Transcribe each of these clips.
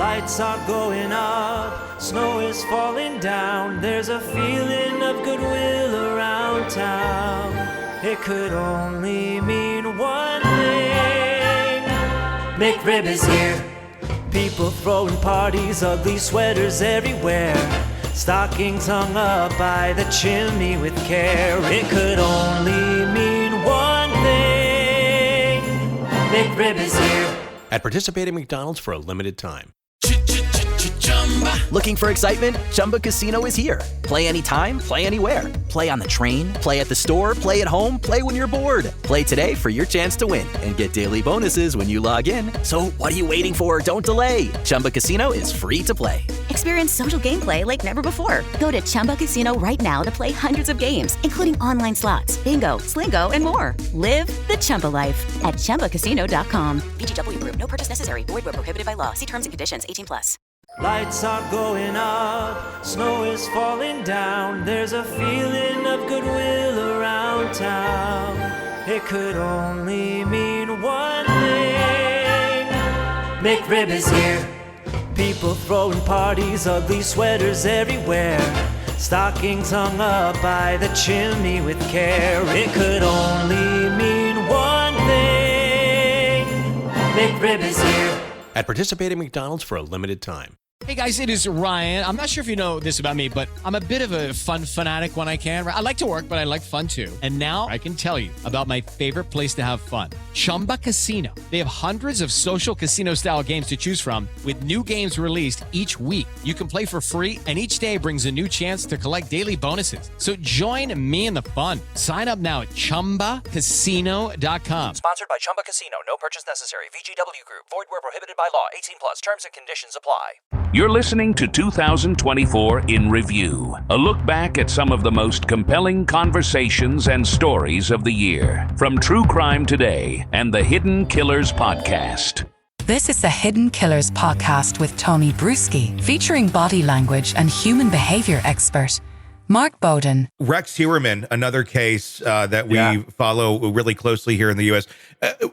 Lights are going up, snow is falling down. There's a feeling of goodwill around town. It could only mean one thing. McRib is here. People throwing parties, ugly sweaters everywhere. Stockings hung up by the chimney with care. It could only mean one thing. McRib is here. At participating McDonald's for a limited time. Looking for excitement? Chumba Casino is here. Play anytime, play anywhere. Play on the train, play at the store, play at home, play when you're bored. Play today for your chance to win and get daily bonuses when you log in. So what are you waiting for? Don't delay. Chumba Casino is free to play. Experience social gameplay like never before. Go to Chumba Casino right now to play hundreds of games, including online slots, bingo, Slingo, and more. Live the Chumba life at ChumbaCasino.com. VGW Group. No purchase necessary. Void where prohibited by law. See terms and conditions. 18+. Lights are going up, snow is falling down. There's a feeling of goodwill around town. It could only mean one thing. McRib is here. People throwing parties, ugly sweaters everywhere. Stockings hung up by the chimney with care. It could only mean one thing. McRib is here. At participating McDonald's for a limited time. Hey guys, it is Ryan. I'm not sure if you know this about me, but I'm a bit of a fun fanatic when I can. I like to work, but I like fun too. And now I can tell you about my favorite place to have fun. Chumba Casino. They have hundreds of social casino style games to choose from with new games released each week. You can play for free and each day brings a new chance to collect daily bonuses. So join me in the fun. Sign up now at ChumbaCasino.com. Sponsored by Chumba Casino. No purchase necessary. VGW Group. Void where prohibited by law. 18+. Terms and conditions apply. You're listening to 2024 in Review, a look back at some of the most compelling conversations and stories of the year, from True Crime Today and the Hidden Killers Podcast. This is the Hidden Killers Podcast with Tony Brueski, featuring body language and human behavior expert Mark Bowden. Rex Heuermann, another case that we follow really closely here in the U.S.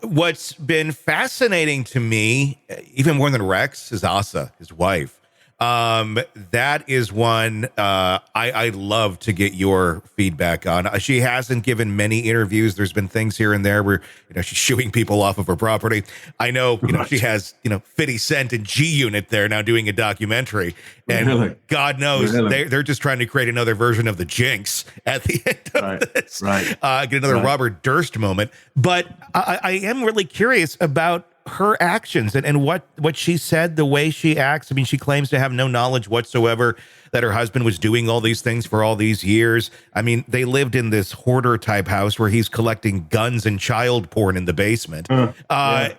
What's been fascinating to me, even more than Rex, is Asa, his wife. That is one I'd love to get your feedback on. She hasn't given many interviews. There's been things here and there where, she's shooing people off of her property. I know, she has, 50 Cent and G-Unit there now doing a documentary. And God knows they're just trying to create another version of the Jinx at the end of this. Get another Robert Durst moment. But I am really curious about her actions and what she said, the way she acts. I mean, she claims to have no knowledge whatsoever that her husband was doing all these things for all these years. I mean, they lived in this hoarder type house where he's collecting guns and child porn in the basement. I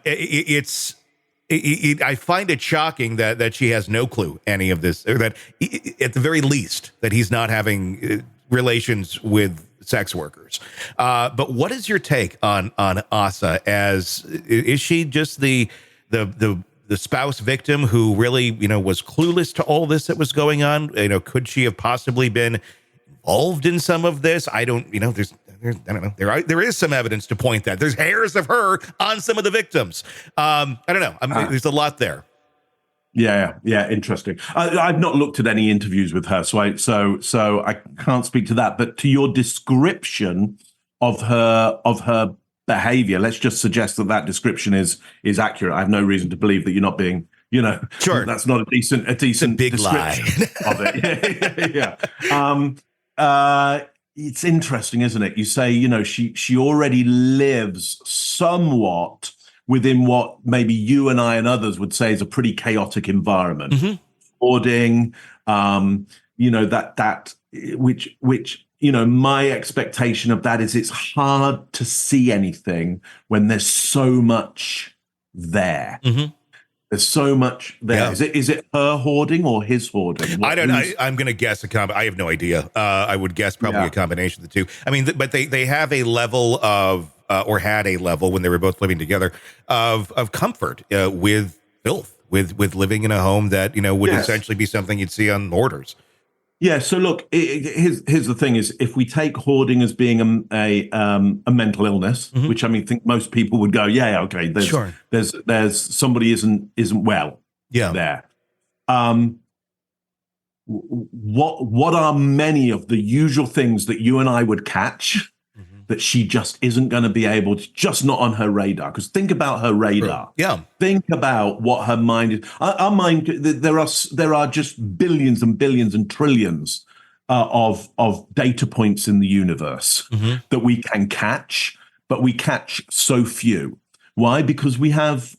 find it shocking that she has no clue any of this, or that at the very least that he's not having relations with sex workers. But what is your take on Asa? Is she just the spouse victim who really, was clueless to all this that was going on? Could she have possibly been involved in some of this? I don't know. There is some evidence to point that there's hairs of her on some of the victims. I don't know. There's a lot there. Yeah. Interesting. I've not looked at any interviews with her, so I can't speak to that. But to your description of her behavior, let's just suggest that description is accurate. I have no reason to believe that you're not being, sure, that's not a decent big description lie of it. It's interesting, isn't it? You say, she already lives somewhat within what maybe you and I and others would say is a pretty chaotic environment. Hoarding, which my expectation of that is it's hard to see anything when there's so much there. There's so much there. Yeah. Is it her hoarding or his hoarding? I don't know. I'm going to guess I have no idea. I would guess probably a combination of the two. I mean, but they have a level of, or had a level when they were both living together of comfort with filth, with living in a home that, would essentially be something you'd see on hoarders. Yeah. So look, here's the thing: is if we take hoarding as being a mental illness, which I think most people would go, okay, there's somebody isn't well there. what are many of the usual things that you and I would catch that she just isn't going to be able to, just not on her radar? Because think about her radar. Yeah. Think about what her mind is. Our mind, there are just billions and billions and trillions of data points in the universe that we can catch, but we catch so few. Why? Because we have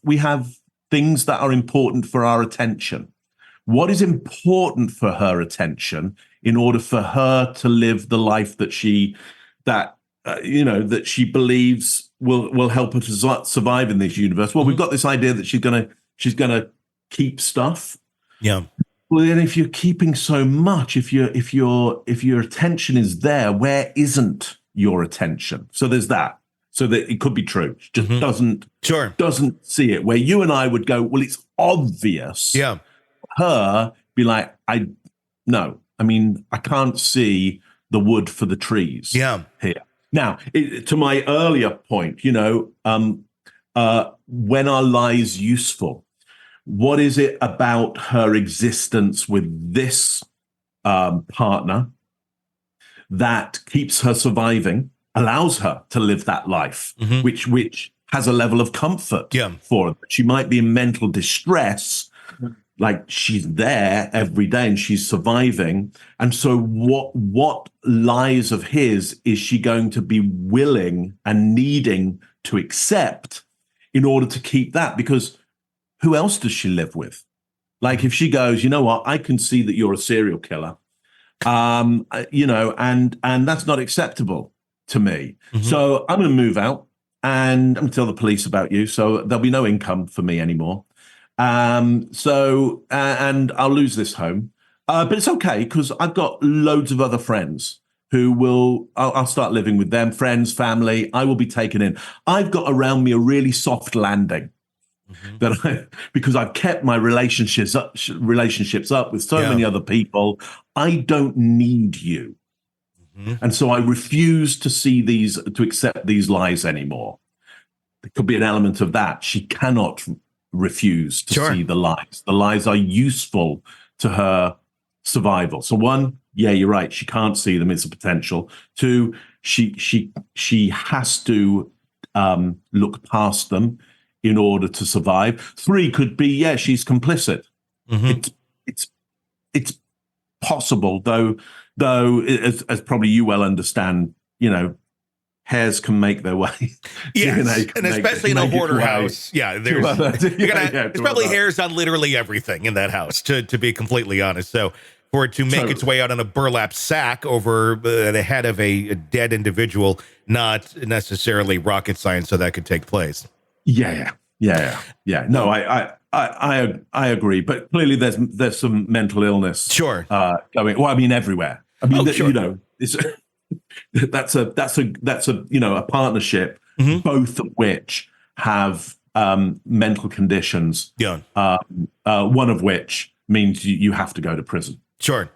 things that are important for our attention. What is important for her attention in order for her to live the life that she believes will help her to survive in this universe? Well, we've got this idea that she's gonna keep stuff. Yeah. Well, then, if you're keeping so much, if your attention is there, where isn't your attention? So there's that. So that it could be true. She just doesn't see it. Where you and I would go, well, it's obvious. Yeah. Her be like, I can't see the wood for the trees. Yeah. Here. Now, to my earlier point, when are lies useful? What is it about her existence with this partner that keeps her surviving, allows her to live that life, which has a level of comfort for her? She might be in mental distress, like she's there every day and she's surviving. And so what lies of his is she going to be willing and needing to accept in order to keep that? Because who else does she live with? Like if she goes, you know what, I can see that you're a serial killer, and that's not acceptable to me. So I'm going to move out and I'm going to tell the police about you. So there'll be no income for me anymore. And I'll lose this home. But it's okay because I've got loads of other friends who I'll start living with them, friends, family. I will be taken in. I've got around me a really soft landing because I've kept my relationships up with so many other people. I don't need you. And so I refuse to accept these lies anymore. There could be an element of that. She cannot refuse to see the lies. The lies are useful to her survival. So one, yeah, you're right. She can't see them. It's a potential. Two, she has to look past them in order to survive. Three could be, yeah, she's complicit. It's possible, though as probably you well understand, hares can make their way. Yes, and especially in a hoarder house. Yeah, there's probably hairs on literally everything in that house, to be completely honest. So for it to make its way out on a burlap sack over the head of a dead individual, not necessarily rocket science, so that could take place. Yeah. No, I agree, but clearly there's some mental illness. Going. Well, I mean everywhere. I mean, it's. That's a a partnership, both of which have mental conditions. Yeah. One of which means you have to go to prison. Sure.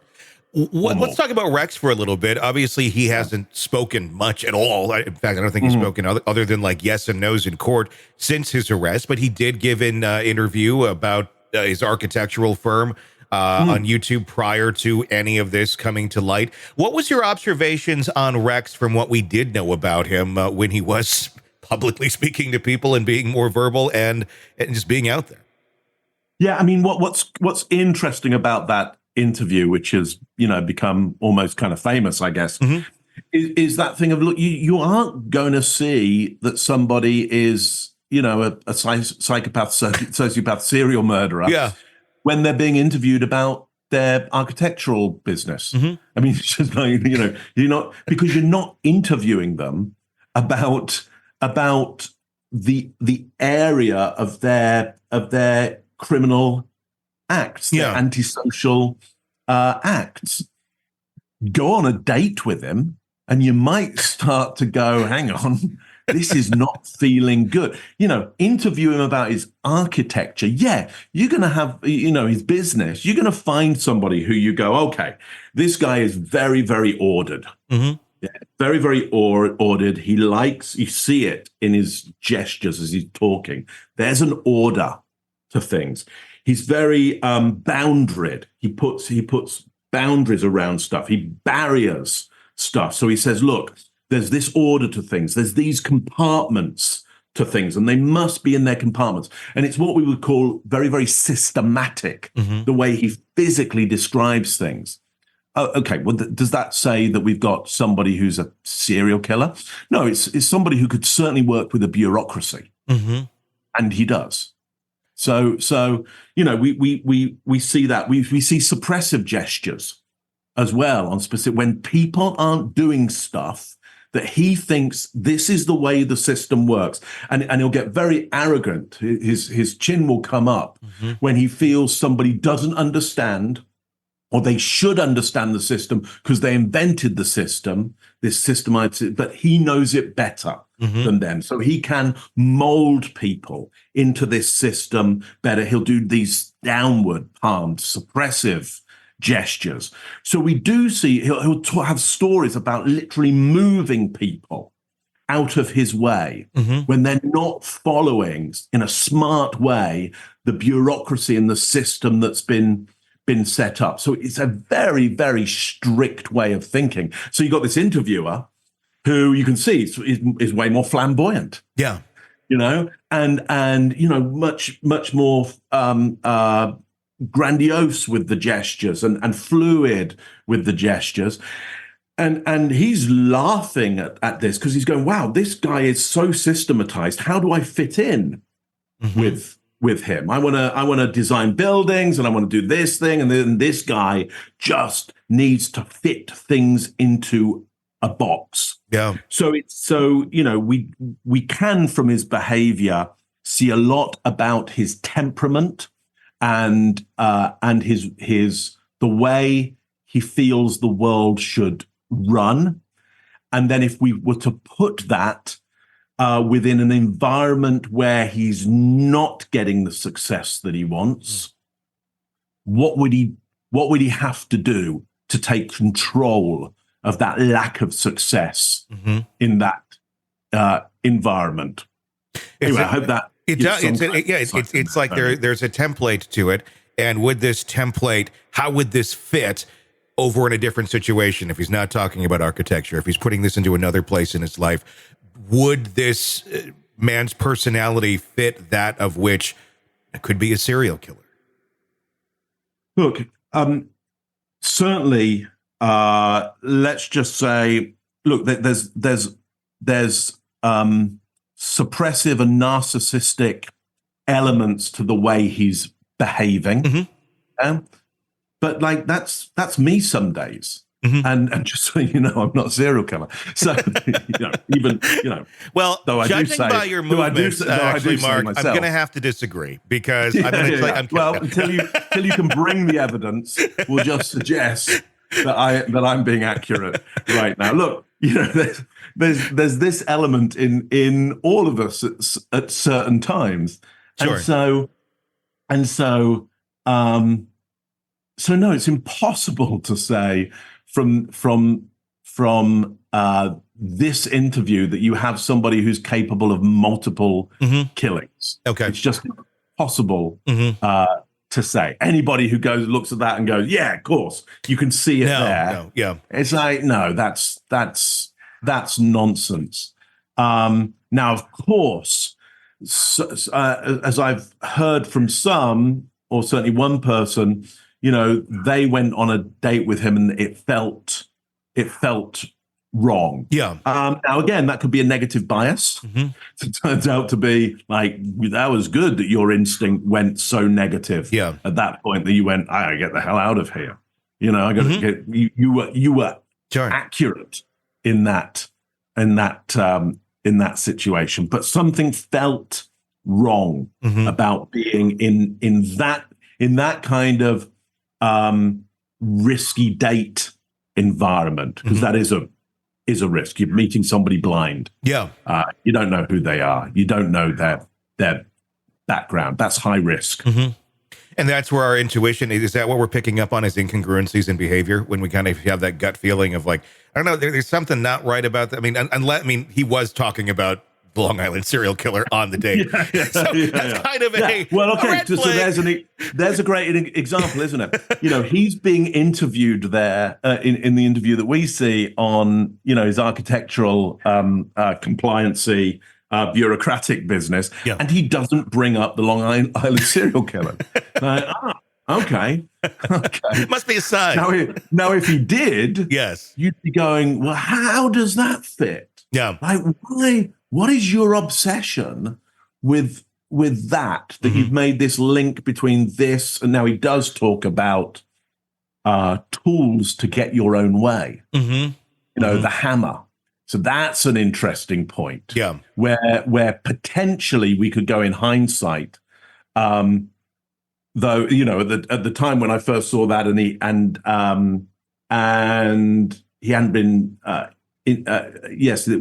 Let's talk about Rex for a little bit. Obviously, he hasn't spoken much at all. In fact, I don't think he's spoken other than like yes and no's in court since his arrest. But he did give an interview about his architectural firm on YouTube prior to any of this coming to light. What was your observations on Rex from what we did know about him when he was publicly speaking to people and being more verbal and just being out there? Yeah, I mean, what's interesting about that interview, which has become almost kind of famous, I guess, is that thing of, look, you aren't going to see that somebody is a psychopath, sociopath, serial murderer. Yeah. When they're being interviewed about their architectural business. I mean, it's just like, you're not interviewing them about the area of their criminal acts, their antisocial acts. Go on a date with him and you might start to go, hang on, this is not feeling good. Interview him about his architecture. Yeah, you're going to have, his business. You're going to find somebody who you go, okay, this guy is very, very ordered. Yeah, very, very ordered. You see it in his gestures as he's talking. There's an order to things. He's very boundaried. He puts boundaries around stuff. He barriers stuff. So he says, look, there's this order to things. There's these compartments to things, and they must be in their compartments. And it's what we would call very, very systematic, the way he physically describes things. Okay, well, does that say that we've got somebody who's a serial killer? No, it's somebody who could certainly work with a bureaucracy, and he does. So you know, we see that we see suppressive gestures as well on specific when people aren't doing stuff that he thinks this is the way the system works, and he'll get very arrogant. His chin will come up when he feels somebody doesn't understand, or they should understand the system because they invented the system, this system, but he knows it better than them. So he can mold people into this system better. He'll do these downward palmed, suppressive gestures. So we do see, he'll have stories about literally moving people out of his way when they're not following in a smart way the bureaucracy and the system that's been set up. So it's a very, very strict way of thinking. So you got this interviewer who you can see is way more flamboyant. Yeah. You know, and you know, much more grandiose with the gestures and fluid with the gestures. And he's laughing at this because he's going, wow, this guy is so systematized. How do I fit in with him? I want to design buildings, and I want to do this thing, and then this guy just needs to fit things into a box. Yeah. So you know, we can from his behavior see a lot about his temperament and his the way he feels the world should run. And then if we were to put that within an environment where he's not getting the success that he wants, what would he have to do to take control of that lack of success in that environment? Anyway, I hope that it does. It's like there's a template to it, and would this template? How would this fit over in a different situation? If he's not talking about architecture, if he's putting this into another place in his life, would this man's personality fit that of which could be a serial killer? Look, certainly, let's just say, look, there's suppressive and narcissistic elements to the way he's behaving. But like that's me some days. And just so you know, I'm not a serial killer. So well, judging by your movements, actually, Mark, I'm going to have to disagree because I'm going to say I'm well, until you can bring the evidence, we'll just suggest that I'm being accurate right now. Look, you know, there's this element in all of us at certain times, sure. So no, it's impossible to say from this interview that you have somebody who's capable of multiple killings. Okay, it's just impossible to say. Anybody who looks at that and goes, "Yeah, of course," you can see it there. Yeah, it's like no, that's nonsense. Now, of course, as I've heard from some, or certainly one person, you know, they went on a date with him and it felt wrong. Yeah. Now, again, that could be a negative bias. It turns out to be like, that was good that your instinct went so negative at that point that you went, I gotta get the hell out of here. You know, I gotta get, you were accurate in that situation, but something felt wrong about being in that kind of risky date environment, because that is a risk. You're meeting somebody blind. Yeah. You don't know who they are. You don't know their background. That's high risk. And that's where our intuition is that what we're picking up on is incongruencies in behavior when we kind of have that gut feeling of like, I don't know, there's something not right about that. I mean, he was talking about Long Island serial killer on the date. That's kind of a well, okay. red So flag. there's a great example, isn't it? He's being interviewed there in the interview that we see on his architectural compliancy. Bureaucratic business, and he doesn't bring up the Long Island serial killer. Okay. Must be a sign. Now, if he did, yes, you'd be going, well, how does that fit? Yeah. Like, why? What is your obsession with that you've made this link between this, and now he does talk about tools to get your own way. The hammer. So that's an interesting point. Yeah. Where potentially we could go in hindsight. Though, at the time when I first saw that, and he hadn't been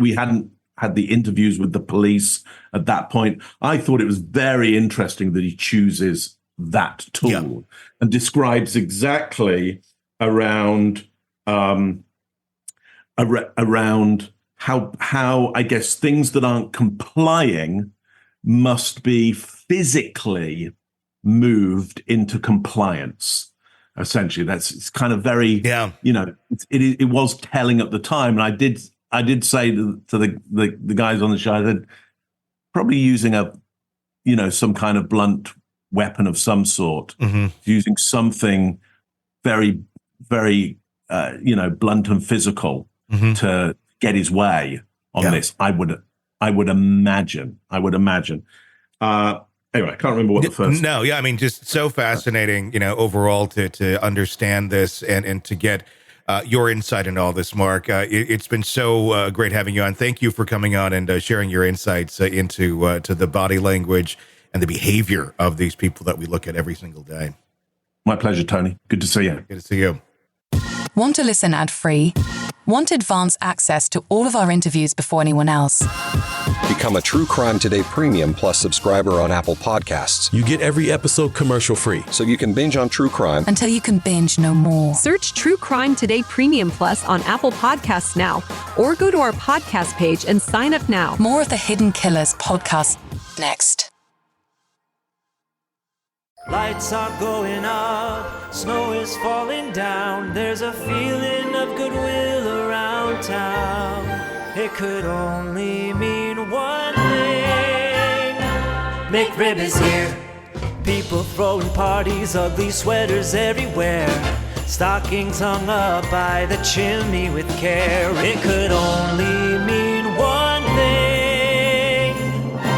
we hadn't had the interviews with the police at that point. I thought it was very interesting that he chooses that tool and describes exactly around how I guess things that aren't complying must be physically moved into compliance. Essentially, it's kind of very, it was telling at the time. And I did say to the guys on the show, I said, probably using some kind of blunt weapon of some sort, using something very, very, blunt and physical to get his way on this. I would imagine. Anyway, I can't remember what the first. No, yeah, I mean, just so fascinating, overall to understand this and to get your insight into all this, Mark. It's been so great having you on. Thank you for coming on and sharing your insights into to the body language and the behavior of these people that we look at every single day. My pleasure, Tony. Good to see you. Good to see you. Want to listen ad-free? Want advance access to all of our interviews before anyone else? Become a True Crime Today Premium Plus subscriber on Apple Podcasts. You get every episode commercial-free. So you can binge on true crime until you can binge no more. Search True Crime Today Premium Plus on Apple Podcasts now, or go to our podcast page and sign up now. More of the Hidden Killers podcast next. Lights are going up, snow is falling down. There's a feeling of goodwill around town. It could only mean one thing. McRib is here. People throwing parties, ugly sweaters everywhere. Stockings hung up by the chimney with care. It could only mean one thing.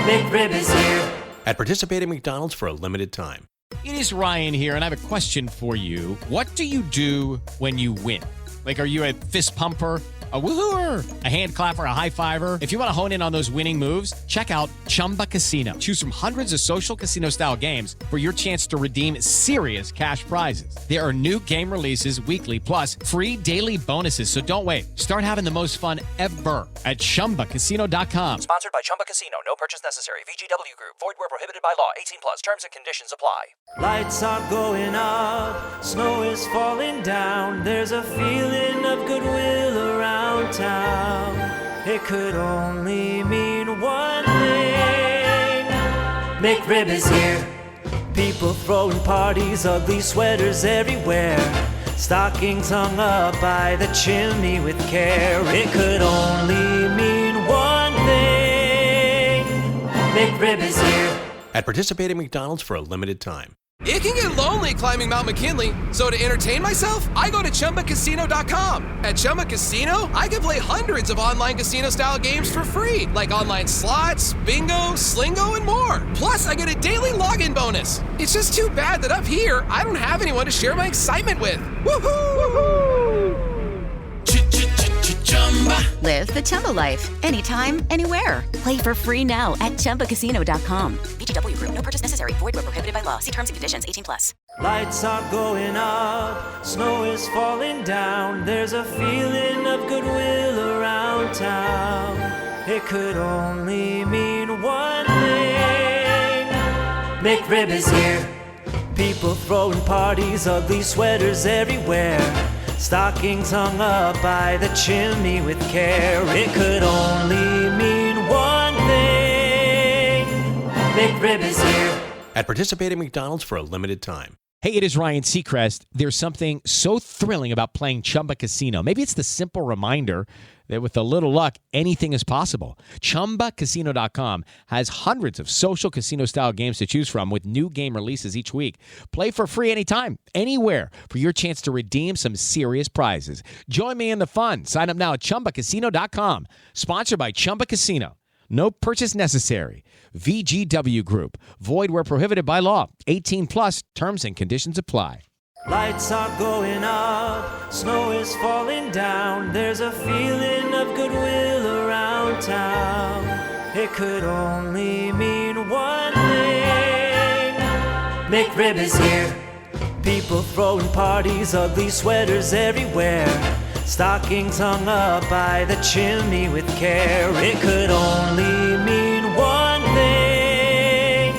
McRib is here. At participating McDonald's for a limited time. It is Ryan here, and I have a question for you. What do you do when you win? Like, are you a fist pumper, a woohooer, a hand clapper, a high fiver? If you want to hone in on those winning moves, check out Chumba Casino. Choose from hundreds of social casino-style games for your chance to redeem serious cash prizes. There are new game releases weekly, plus free daily bonuses. So don't wait. Start having the most fun ever at ChumbaCasino.com. Sponsored by Chumba Casino. No purchase necessary. VGW Group. Void where prohibited by law. 18 plus. Terms and conditions apply. Lights are going up, snow is falling down. There's a feeling of goodwill around town. It could only mean one thing. McRib is here. People throwing parties, ugly sweaters everywhere. Stockings hung up by the chimney with care. It could only mean one thing. McRib is here. At participating McDonald's for a limited time. It can get lonely climbing Mount McKinley, so to entertain myself, I go to ChumbaCasino.com. At Chumba Casino, I can play hundreds of online casino-style games for free, like online slots, bingo, slingo, and more. Plus, I get a daily login bonus. It's just too bad that up here, I don't have anyone to share my excitement with. Woohoo! Live the Chumba life. Anytime, anywhere. Play for free now at ChumbaCasino.com. VGW Group. No purchase necessary. Void where prohibited by law. See terms and conditions. 18 plus. Lights are going up, snow is falling down. There's a feeling of goodwill around town. It could only mean one thing. McRib is here. People throwing parties, ugly sweaters everywhere. Stockings hung up by the chimney with care. It could only mean one thing. McRib is here. At participating McDonald's for a limited time. Hey, it is Ryan Seacrest. There's something so thrilling about playing Chumba Casino. Maybe it's the simple reminder that with a little luck, anything is possible. ChumbaCasino.com has hundreds of social casino-style games to choose from with new game releases each week. Play for free anytime, anywhere for your chance to redeem some serious prizes. Join me in the fun. Sign up now at ChumbaCasino.com. Sponsored by Chumba Casino. No purchase necessary. VGW Group. Void where prohibited by law. 18 plus. Terms and conditions apply. Lights are going up, snow is falling down. There's a feeling of goodwill around town. It could only mean one thing. McRib is here. People throwing parties, ugly sweaters everywhere. Stockings hung up by the chimney with care. It could only mean one thing.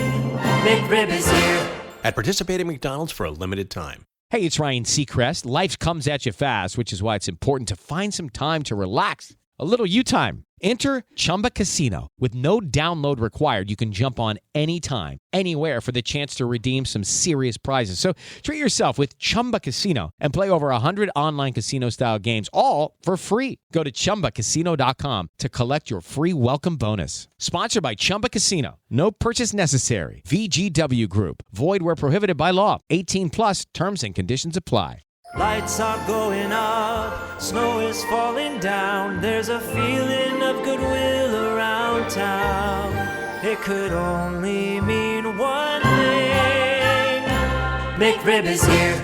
McRib is here. At participating McDonald's for a limited time. Hey, it's Ryan Seacrest. Life comes at you fast, which is why it's important to find some time to relax. A little you time. Enter Chumba Casino. With no download required, you can jump on anytime, anywhere for the chance to redeem some serious prizes. So treat yourself with Chumba Casino and play over 100 online casino-style games, all for free. Go to ChumbaCasino.com to collect your free welcome bonus. Sponsored by Chumba Casino. No purchase necessary. VGW Group. Void where prohibited by law. 18 plus. Terms and conditions apply. Lights are going up, snow is falling down. There's a feeling of goodwill around town. It could only mean one thing. McRib is here.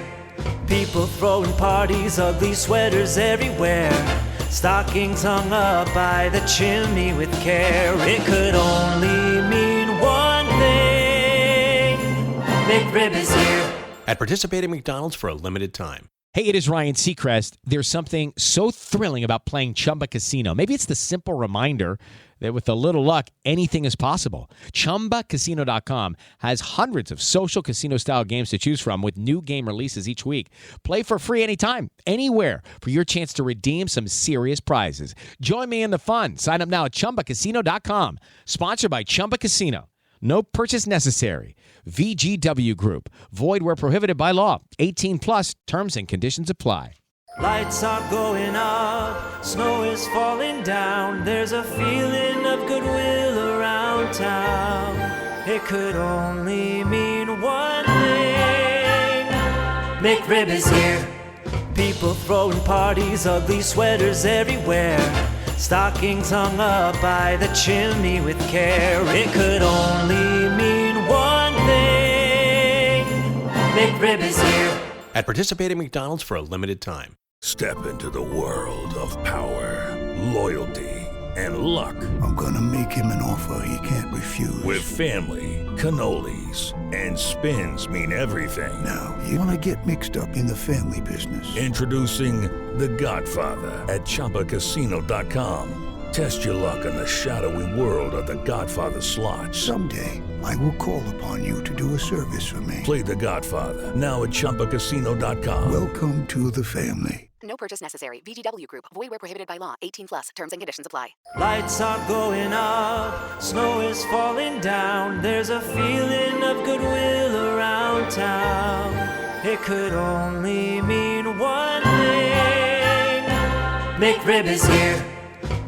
People throwing parties, ugly sweaters everywhere. Stockings hung up by the chimney with care. It could only mean one thing. McRib is here. At participating McDonald's for a limited time. Hey, it is Ryan Seacrest. There's something so thrilling about playing Chumba Casino. Maybe it's the simple reminder that with a little luck, anything is possible. ChumbaCasino.com has hundreds of social casino-style games to choose from with new game releases each week. Play for free anytime, anywhere for your chance to redeem some serious prizes. Join me in the fun. Sign up now at ChumbaCasino.com. Sponsored by Chumba Casino. No purchase necessary. VGW Group. Void where prohibited by law. 18 plus. Terms and conditions apply. Lights are going up, snow is falling down. There's a feeling of goodwill around town. It could only mean one thing. McRib is here. People throwing parties, ugly sweaters everywhere. Stockings hung up by the chimney with care. It could only mean one thing. McRib is here. At participating McDonald's for a limited time. Step into the world of power, loyalty, and luck. I'm gonna make him an offer he can't refuse. With family, cannolis, and spins mean everything. Now, you wanna get mixed up in the family business. Introducing The Godfather at ChumbaCasino.com. Test your luck in the shadowy world of The Godfather slot. Someday, I will call upon you to do a service for me. Play The Godfather, now at ChumbaCasino.com. Welcome to the family. No purchase necessary. VGW Group. Void where prohibited by law. 18 plus. Terms and conditions apply. Lights are going up, snow is falling down. There's a feeling of goodwill around town. It could only mean one thing. McRib is here.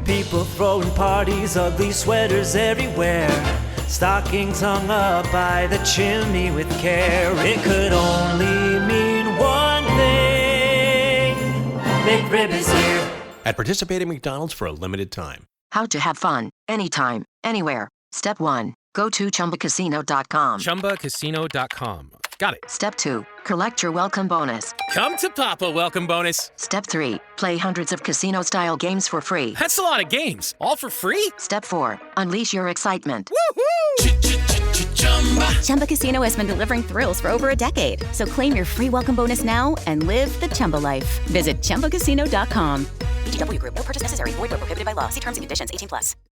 People throwing parties, ugly sweaters everywhere. Stockings hung up by the chimney with care. It could only mean one thing. McRib is here. At participating McDonald's for a limited time. How to have fun, anytime, anywhere. Step 1. Go to ChumbaCasino.com. ChumbaCasino.com. Got it. Step 2. Collect your welcome bonus. Come to Papa welcome bonus. Step 3. Play hundreds of casino-style games for free. That's a lot of games. All for free? Step 4. Unleash your excitement. Woohoo! Chumba Casino has been delivering thrills for over a decade. So claim your free welcome bonus now and live the Chumba life. Visit ChumbaCasino.com. VGW Group. No purchase necessary. Void where prohibited by law. See terms and conditions. 18 plus.